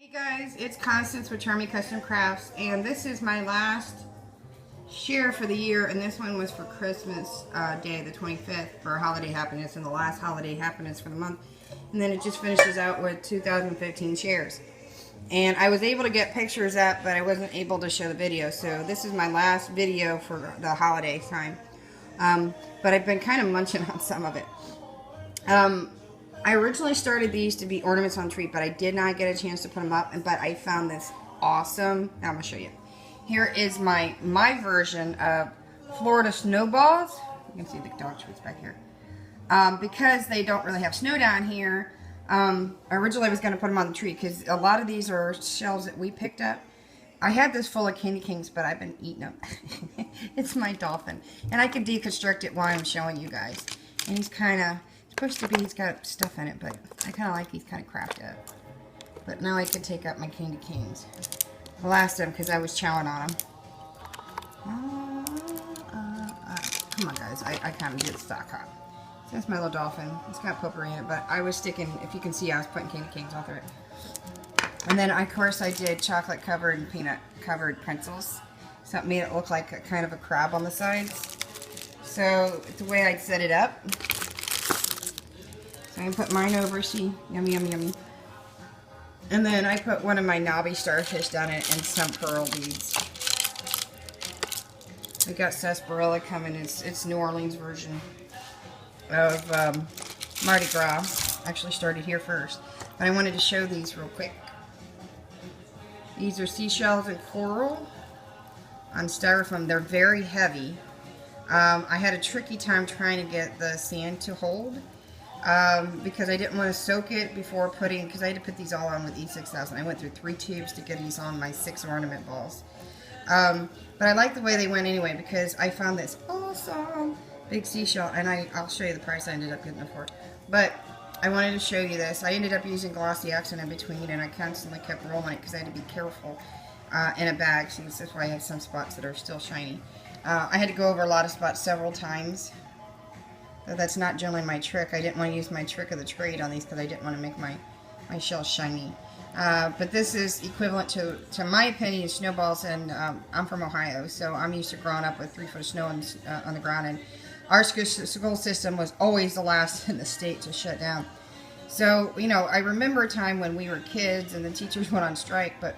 Hey guys, it's Constance with Charmy Custom Crafts, and this is my last share for the year, and this one was for Christmas Day, the 25th, for Holiday Happiness, and the last Holiday Happiness for the month, and then it just finishes out with 2015 shares. And I was able to get pictures up, but I wasn't able to show the video, so this is my last video for the holiday time. But I've been kind of munching on some of it. I originally started these to be ornaments on tree, but I did not get a chance to put them up. But I found this awesome. Now I'm gonna show you. Here is my version of Florida snowballs. You can see the dog treats back here. Because they don't really have snow down here. Originally I was gonna put them on the tree because a lot of these are shells that we picked up. I had this full of candy canes, but I've been eating them. It's my dolphin, and I can deconstruct it while I'm showing you guys. And he's kind of supposed to be, he's got stuff in it, but I kind of like he's kind of cracked up. But now I can take out my candy canes. I lost them because I was chowing on them. Come on guys, I kind of did stock up. So that's my little dolphin. It's got potpourri in it, but I was sticking, if you can see, I was putting candy canes all through it. And then of course I did chocolate covered and peanut covered pretzels. So it made it look like a kind of a crab on the sides. So the way I'd set it up. So I can put mine over, see, yummy, yummy, yummy. And then I put one of my knobby starfish down it and some pearl beads. We got sarsaparilla coming. It's New Orleans version of Mardi Gras. Actually started here first, but I wanted to show these real quick. These are seashells and coral on styrofoam. They're very heavy. I had a tricky time trying to get the sand to hold. Because I didn't want to soak it before putting, because I had to put these all on with E6000. I went through 3 tubes to get these on my 6 ornament balls. But I like the way they went anyway, because I found this awesome big seashell, and I'll show you the price I ended up getting it for. But I wanted to show you this. I ended up using glossy accent in between, and I constantly kept rolling it because I had to be careful in a bag. See, this is why I have some spots that are still shiny. I had to go over a lot of spots several times. That's not generally my trick. I didn't want to use my trick of the trade on these because I didn't want to make my shells shiny. But this is equivalent to my opinion, snowballs, and I'm from Ohio, so I'm used to growing up with 3 foot of snow on the ground, and our school system was always the last in the state to shut down. So, you know, I remember a time when we were kids and the teachers went on strike, but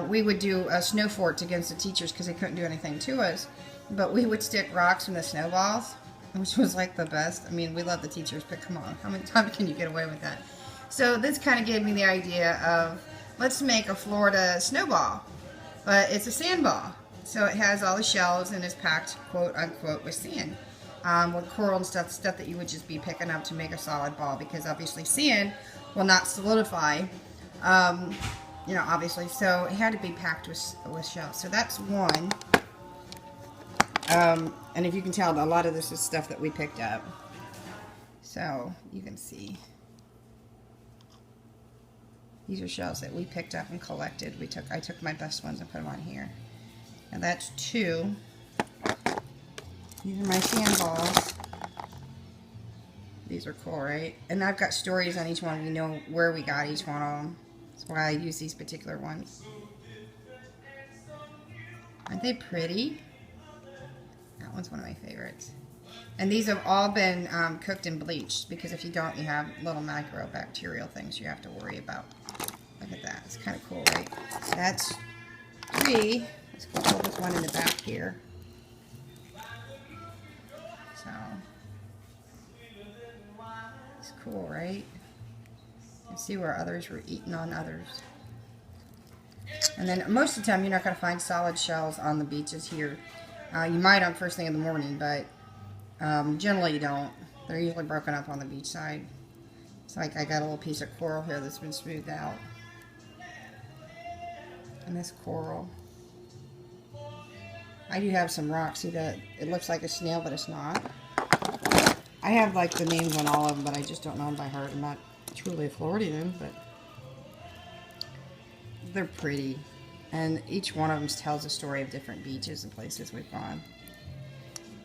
we would do snow forts against the teachers because they couldn't do anything to us. But we would stick rocks in the snowballs, which was like the best. I mean, we love the teachers, but come on, how many times can you get away with that? So this kind of gave me the idea of, let's make a Florida snowball, but it's a sand ball. So it has all the shells and is packed, quote unquote, with sand, with coral and stuff that you would just be picking up to make a solid ball, because obviously sand will not solidify, you know, obviously. So it had to be packed with shells. So that's one. And if you can tell, a lot of this is stuff that we picked up. So you can see. These are shells that we picked up and collected. I took my best ones and put them on here. And that's 2. These are my sand balls. These are cool, right? And I've got stories on each one. We know where we got each one of them. That's why I use these particular ones. Aren't they pretty? That one's one of my favorites. And these have all been cooked and bleached, because if you don't, you have little microbacterial things you have to worry about. Look at that. It's kind of cool, right? That's 3. Let's go pull this one in the back here. So, it's cool, right? You can see where others were eating on others. And then most of the time, you're not going to find solid shells on the beaches here. You might on first thing in the morning, but generally you don't. They're usually broken up on the beach side. It's like I got a little piece of coral here that's been smoothed out. And this coral. I do have some rocks. See that? It looks like a snail, but it's not. I have like the names on all of them, but I just don't know them by heart. I'm not truly a Floridian, but they're pretty. And each one of them tells a story of different beaches and places we've gone.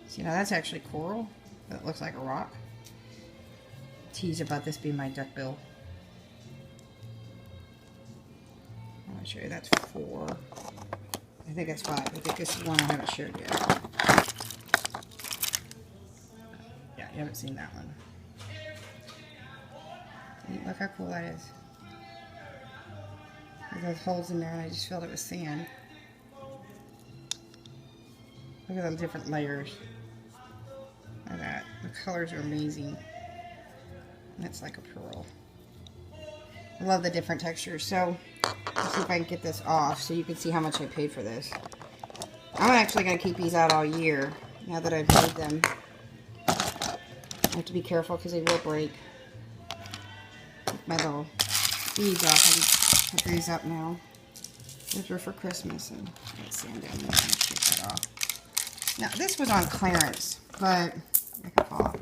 So, you know, that's actually coral, but it looks like a rock. Tease about this being my duckbill. I'll show you. That's 4. I think it's 5. I think this is one I haven't showed yet. Yeah, you haven't seen that one. Look how cool that is. There's those holes in there, and I just filled it with sand. Look at those different layers. Look at that. The colors are amazing. And it's like a pearl. I love the different textures. So, let's see if I can get this off so you can see how much I paid for this. I'm actually going to keep these out all year now that I've made them. I have to be careful because they will break. My little beads off. I can put these up now. Those were for Christmas, and let's sand down there and take that off. Now, this was on clearance, but I can fall off.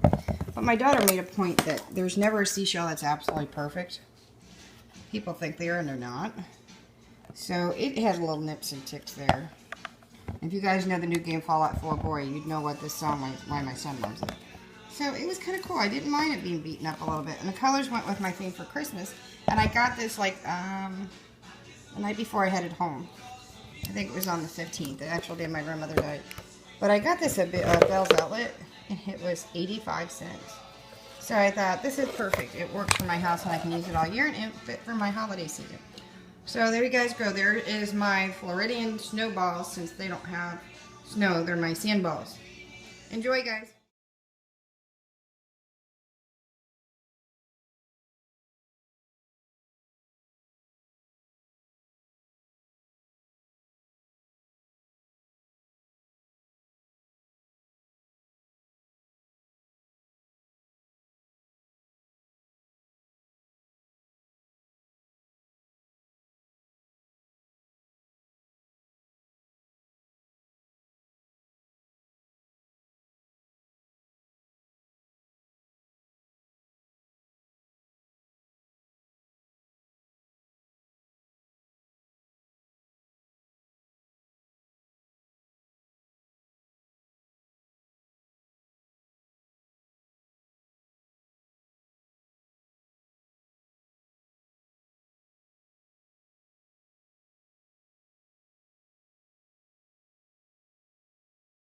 But my daughter made a point that there's never a seashell that's absolutely perfect. People think they are, and they're not. So it had little nips and ticks there. If you guys know the new game Fallout 4, boy, you'd know what this song, why my son loves it. So it was kind of cool. I didn't mind it being beaten up a little bit. And the colors went with my theme for Christmas. And I got this like the night before I headed home. I think it was on the 15th, the actual day my grandmother died. But I got this at Bell's Outlet, and it was 85 cents. So I thought, this is perfect. It works for my house, and I can use it all year, and it fit for my holiday season. So there you guys go. There is my Floridian snowballs. Since they don't have snow, they're my sand balls. Enjoy, guys.